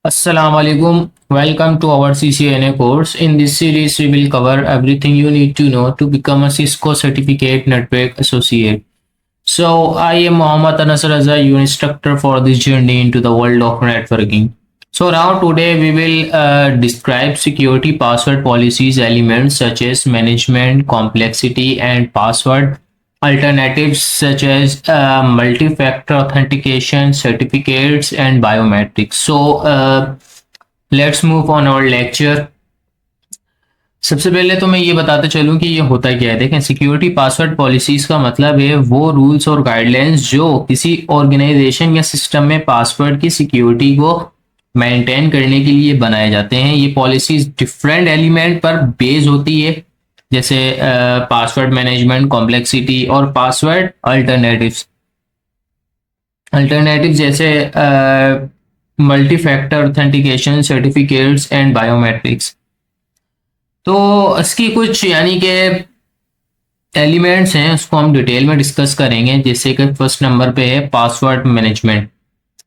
Assalamu alaikum. Welcome to our CCNA course. In this series, we will cover everything you need to know to become a Cisco Certificate Network Associate. So, I am Mohammad Anas Raza, your instructor for this journey into the world of networking. So, now today we will describe security password policies elements such as management, complexity, and password alternatives such as multi-factor authentication, certificates, and biometrics. So, let's move on our lecture. सबसे पहले तो मैं ये बताते चलूं कि ये होता क्या है। देखें, सिक्योरिटी पासवर्ड पॉलिसीज का मतलब है वो रूल्स और गाइडलाइंस जो किसी ऑर्गेनाइजेशन या सिस्टम में पासवर्ड की सिक्योरिटी को मेंटेन करने के लिए बनाए जाते हैं। ये पॉलिसीज डिफरेंट एलिमेंट पर बेस होती है, जैसे पासवर्ड मैनेजमेंट, कॉम्प्लेक्सिटी और पासवर्ड अल्टरनेटिव्स। जैसे multi factor authentication, certificates and biometrics. तो इसकी कुछ यानी कि एलिमेंट्स हैं, उसको हम डिटेल में डिस्कस करेंगे। जैसे कि फर्स्ट नंबर पे है पासवर्ड मैनेजमेंट।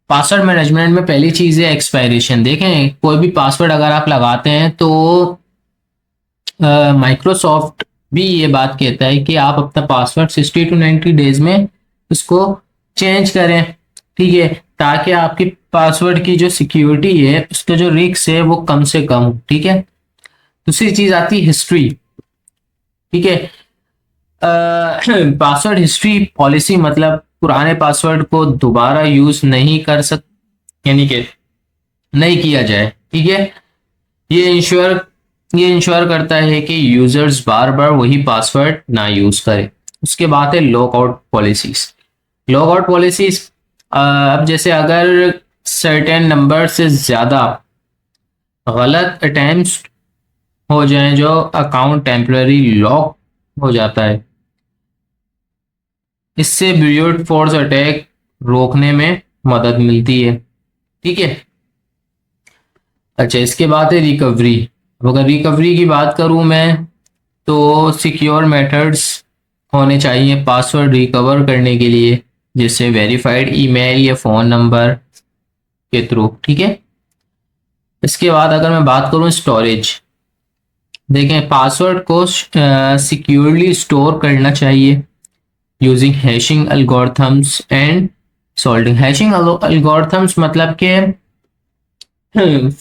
पासवर्ड मैनेजमेंट में पहली चीज है एक्सपायरेशन। देखें, कोई भी पासवर्ड अगर आप लगाते हैं तो माइक्रोसॉफ्ट भी ये बात कहता है कि आप अपना पासवर्ड 60 to 90 डेज में उसको चेंज करें, ठीक है, ताकि आपकी पासवर्ड की जो सिक्योरिटी है, उसका जो रिस्क है वो कम से कम हो, ठीक है। दूसरी चीज आती है हिस्ट्री, ठीक है। पासवर्ड हिस्ट्री पॉलिसी मतलब पुराने पासवर्ड को दोबारा यूज नहीं कर सक यानी कि नहीं किया जाए, ठीक है। ये इंश्योर करता है कि यूजर्स बार बार वही पासवर्ड ना यूज करें। उसके बाद है लॉकआउट पॉलिसीज। लॉकआउट पॉलिसीज अब जैसे अगर सर्टेन नंबर से ज्यादा गलत अटेम्प्ट्स हो जाएं, जो अकाउंट टेम्पररी लॉक हो जाता है, इससे ब्रूट फोर्स अटैक रोकने में मदद मिलती है, ठीक है। अच्छा, इसके बाद है रिकवरी। अब अगर रिकवरी की बात करूं मैं, तो सिक्योर मेथड्स होने चाहिए पासवर्ड रिकवर करने के लिए, जैसे वेरीफाइड ईमेल या फोन नंबर के थ्रू, ठीक है। इसके बाद अगर मैं बात करूं स्टोरेज, देखें पासवर्ड को सिक्योरली स्टोर करना चाहिए using hashing algorithms and solving. Hashing algorithms मतलब कि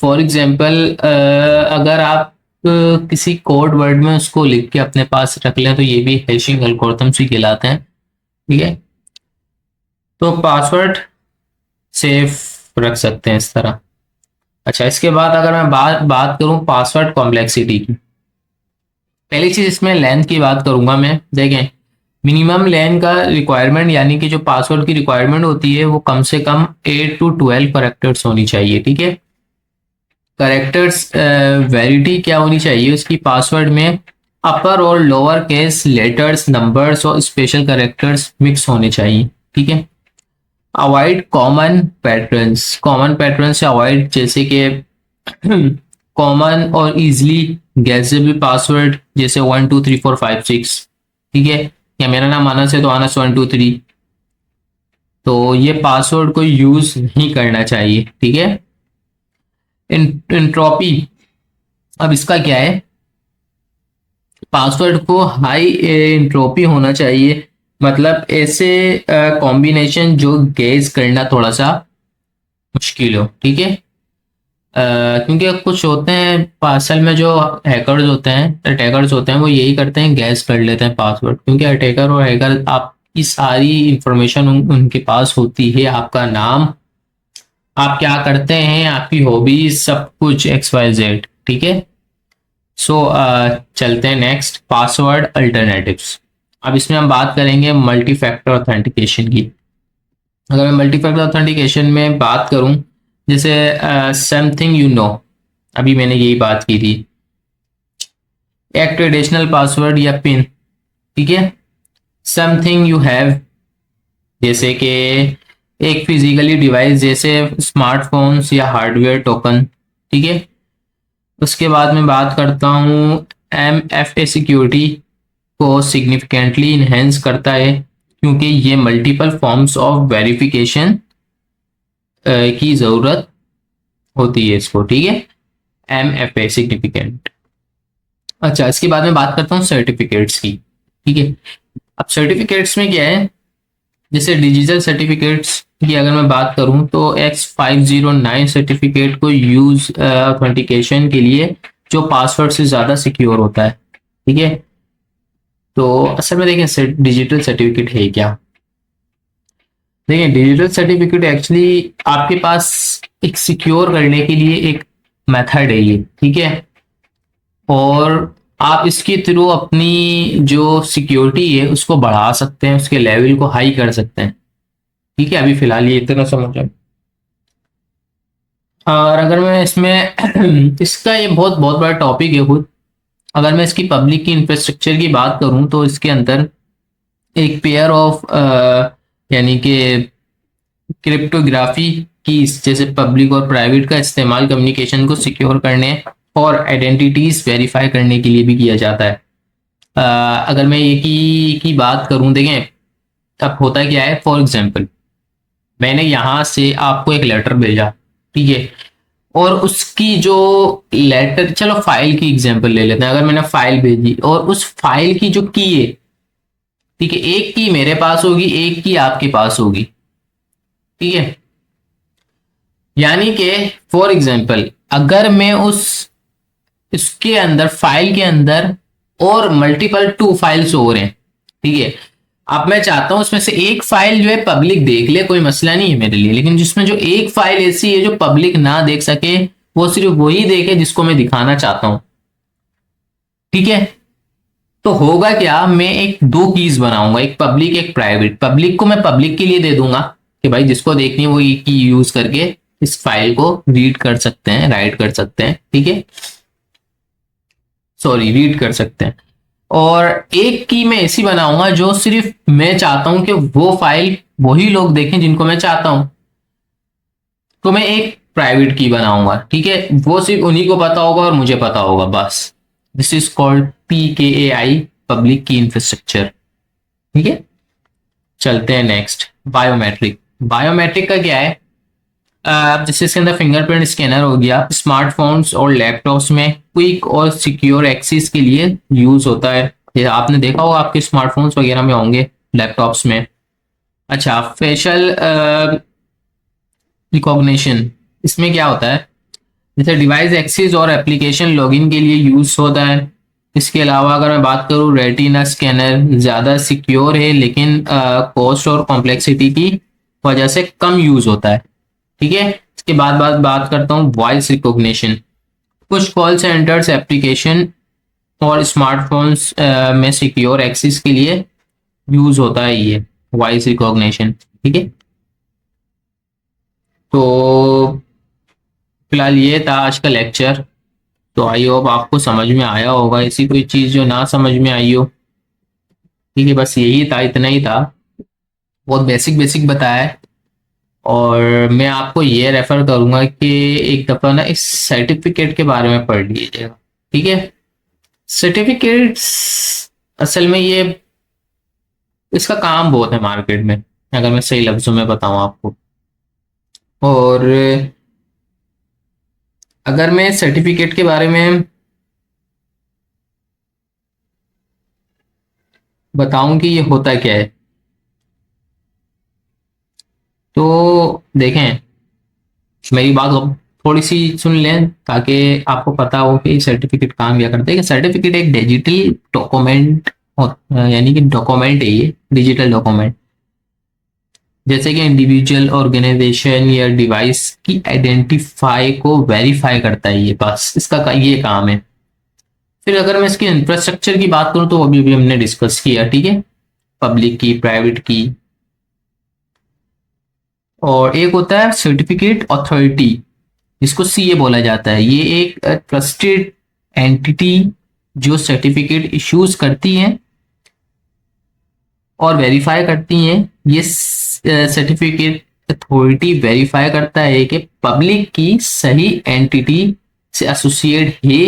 फॉर एग्जांपल अगर आप किसी कोड वर्ड में उसको लिख के अपने पास रख लें तो ये भी हैशिंग एल्गोरिथम्स ही कहलाते हैं, ठीक है। तो पासवर्ड सेफ रख सकते हैं इस तरह। अच्छा, इसके बाद अगर मैं बात करूं पासवर्ड कॉम्प्लेक्सिटी की, पहली चीज इसमें लेंथ की बात करूंगा मैं। देखें, मिनिमम लेंथ का रिक्वायरमेंट यानी कि जो पासवर्ड की रिक्वायरमेंट होती है वो कम से कम 8 to 12 करेक्टर्स होनी चाहिए, ठीक है। करेक्टर्स वेरिटी क्या होनी चाहिए उसकी पासवर्ड में, अपर और लोअर केस लेटर्स, नंबर्स और स्पेशल करेक्टर्स मिक्स होने चाहिए, ठीक है। अवॉइड कॉमन पैटर्न्स से अवॉइड, जैसे कि कॉमन और इजीली गेसेबल पासवर्ड, जैसे 1 2 3 4 5 6, ठीक है। या मेरा नाम अनस है तो अनस 1 2 3, तो ये पासवर्ड को यूज नहीं करना चाहिए, ठीक है। इंट्रोपी, अब इसका क्या है, पासवर्ड को हाई इंट्रोपी होना चाहिए, मतलब ऐसे कॉम्बिनेशन जो गेस करना थोड़ा सा मुश्किल हो, ठीक है। क्योंकि कुछ होते हैं पार्सल में जो हैकर्स होते हैं, अटैकर्स होते हैं, वो यही करते हैं, गैस कर लेते हैं पासवर्ड। क्योंकि अटैकर और हैकर आपकी सारी इंफॉर्मेशन उनके पास होती है, आपका नाम, आप क्या करते हैं, आपकी हॉबीज, सब कुछ XYZ, ठीक है। सो चलते हैं नेक्स्ट, पासवर्ड अल्टरनेटिव्स। अब इसमें हम बात करेंगे मल्टी फैक्टर ऑथेंटिकेशन की। अगर मैं मल्टी फैक्टर ऑथेंटिकेशन में बात करूं, जैसे समथिंग यू नो, अभी मैंने यही बात की थी, एक ट्रेडिशनल पासवर्ड या पिन, ठीक है। समथिंग यू हैव, जैसे कि एक फिजिकली डिवाइस जैसे स्मार्टफोन्स या हार्डवेयर टोकन, ठीक है। उसके बाद मैं बात करता हूँ MFA सिक्योरिटी को सिग्निफिकेंटली इन्हेंस करता है, क्योंकि ये मल्टीपल फॉर्म्स ऑफ वेरिफिकेशन की ज़रूरत होती है इसको, ठीक है, MFA सिग्निफिकेंट। अच्छा, इसके बाद में बात करता हूँ सर्टिफिकेट्स की, ठीक है। अब सर्टिफिकेट्स में क्या है, जैसे डिजिटल सर्टिफिकेट्स की अगर मैं बात करूं तो X509 सर्टिफिकेट को यूज ऑथेंटिकेशन के लिए जो पासवर्ड से ज्यादा सिक्योर होता है, ठीक है। तो असल में देखें डिजिटल सर्टिफिकेट है क्या, देखिए डिजिटल सर्टिफिकेट एक्चुअली आपके पास एक सिक्योर करने के लिए एक मेथड है ये, ठीक है। और आप इसके थ्रू अपनी जो सिक्योरिटी है उसको बढ़ा सकते हैं, उसके लेवल को हाई कर सकते हैं, ठीक है। अभी फिलहाल ये इतना समझ रहे। और अगर मैं इसमें इसका ये बहुत बहुत बड़ा टॉपिक है खुद। अगर मैं इसकी पब्लिक की इंफ्रास्ट्रक्चर की बात करूं तो इसके अंदर एक पेयर ऑफ यानी कि क्रिप्टोग्राफी की, जैसे पब्लिक और प्राइवेट का इस्तेमाल कम्युनिकेशन को सिक्योर करने और आइडेंटिटीज वेरीफाई करने के लिए भी किया जाता है। अगर मैं ये की बात करूं, देखें अब होता क्या है, फॉर एग्जांपल मैंने यहां से आपको एक लेटर भेजा, ठीक है। और उसकी जो लेटर, चलो फाइल की एग्जांपल ले लेते हैं। अगर मैंने फाइल भेजी और उस फाइल की जो की है, ठीक है, एक की मेरे पास होगी, एक की आपके पास होगी, ठीक है। यानी कि फॉर एग्जांपल अगर मैं उस इसके अंदर फाइल के अंदर और मल्टीपल 2 फाइल्स हो रहे हैं, ठीक है। अब मैं चाहता हूं उसमें से एक फाइल जो है पब्लिक देख ले, कोई मसला नहीं है मेरे लिए, लेकिन जिसमें जो एक फाइल ऐसी है जो पब्लिक ना देख सके, वो सिर्फ वही देखे जिसको मैं दिखाना चाहता हूं, ठीक है। तो होगा क्या, मैं एक दो कीज बनाऊंगा, एक पब्लिक एक प्राइवेट। पब्लिक को मैं पब्लिक के लिए दे दूंगा कि भाई जिसको देखनी है वो ये की यूज करके इस फाइल को रीड कर सकते हैं, राइट कर सकते हैं, ठीक है, सॉरी रीड कर सकते हैं। और एक की मैं ऐसी बनाऊंगा जो सिर्फ मैं चाहता हूं कि वो फाइल वही लोग देखें जिनको मैं चाहता हूं, तो मैं एक प्राइवेट की बनाऊंगा, ठीक है। वो सिर्फ उन्हीं को पता होगा और मुझे पता होगा, बस। This is called PKI, public की इंफ्रास्ट्रक्चर, ठीक है। चलते हैं नेक्स्ट, बायोमेट्रिक। बायोमेट्रिक का क्या है, अब जैसे इसके अंदर फिंगरप्रिंट स्कैनर हो गया, स्मार्टफोन्स और लैपटॉप्स में क्विक और सिक्योर एक्सेस के लिए यूज होता है। ये आपने देखा होगा आपके स्मार्टफोन्स वगैरह में होंगे, लैपटॉप्स में। अच्छा, फेशियल रिकॉग्निशन, इसमें क्या होता है, जैसे डिवाइस एक्सेस और एप्लीकेशन लॉगिन के लिए यूज होता है। इसके अलावा अगर मैं बात करूँ, रेटिना स्कैनर ज़्यादा सिक्योर है, लेकिन कॉस्ट और कॉम्प्लेक्सिटी की वजह से कम यूज होता है, ठीक है। इसके बाद बात करता हूँ वॉइस रिकॉग्निशन। कुछ कॉल सेंटर्स एप्लीकेशन और स्मार्टफोन्स में सिक्योर एक्सेस के लिए यूज होता है ये वॉइस रिकॉग्निशन, ठीक है। तो फिलहाल ये था आज का लेक्चर। तो आई होप आपको समझ में आया होगा, ऐसी कोई चीज जो ना समझ में आई हो, ठीक है। बस यही था, इतना ही था, बहुत बेसिक बेसिक बताया है। और मैं आपको ये रेफर करूंगा कि एक दफा ना इस सर्टिफिकेट के बारे में पढ़ लीजिएगा, ठीक है। सर्टिफिकेट्स असल में ये, इसका काम बहुत है मार्केट में, अगर मैं सही लफ्जों में बताऊं आपको। और अगर मैं सर्टिफिकेट के बारे में बताऊं कि ये होता क्या है, तो देखें, मेरी बात अब थोड़ी सी सुन लें ताकि आपको पता हो कि सर्टिफिकेट काम क्या करते हैं। सर्टिफिकेट एक डिजिटल डॉक्यूमेंट, यानी कि डॉक्यूमेंट है ये, डिजिटल डॉक्यूमेंट, जैसे कि इंडिविजुअल, ऑर्गेनाइजेशन या डिवाइस की आइडेंटिफाई को वेरीफाई करता है, ये बस इसका ये काम है। फिर अगर मैं इसके इंफ्रास्ट्रक्चर की बात करूं तो अभी भी हमने डिस्कस किया, ठीक है, पब्लिक की, प्राइवेट की। और एक होता है सर्टिफिकेट अथॉरिटी, जिसको सीए बोला जाता है। ये एक ट्रस्टेड एंटिटी जो सर्टिफिकेट इश्यूज करती है और वेरीफाई करती हैं। ये सर्टिफिकेट अथॉरिटी वेरीफाई करता है कि पब्लिक की सही एंटिटी से एसोसिएट है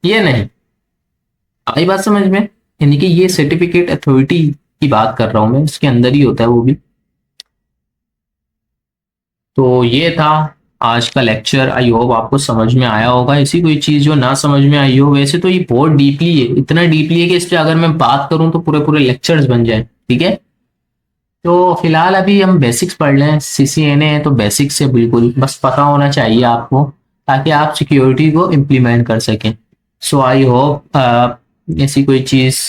या नहीं। आई बात समझ में, यानी कि ये सर्टिफिकेट अथॉरिटी की बात कर रहा हूं मैं, इसके अंदर ही होता है वो भी। तो ये था आज का लेक्चर। आई होप आपको समझ में आया होगा। ऐसी कोई चीज़ जो ना समझ में आई हो, वैसे तो ये बहुत डीपली है, इतना डीपली है कि इस पे अगर मैं बात करूं तो पूरे पूरे लेक्चर्स बन जाए। ठीक है, तो फिलहाल अभी हम बेसिक्स पढ़ लें। सीसीएनए है तो बेसिक्स से बिल्कुल बस पता होना चाहिए आपको, ताकि आप सिक्योरिटी को इम्प्लीमेंट कर सकें। सो आई होप ऐसी कोई चीज़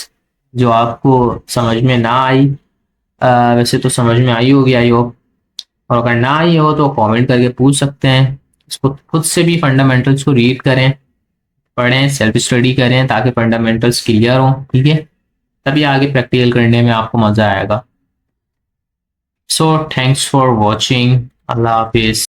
जो आपको समझ में ना आई, वैसे तो समझ में आई होगी आई होप, और अगर ना आई हो तो कमेंट करके पूछ सकते हैं। इसको खुद से भी फंडामेंटल्स को रीड करें, पढ़ें, सेल्फ स्टडी करें, ताकि फंडामेंटल्स क्लियर हो। ठीक है, तभी आगे प्रैक्टिकल करने में आपको मज़ा आएगा। So thanks for watching. अल्लाह हाफिज़।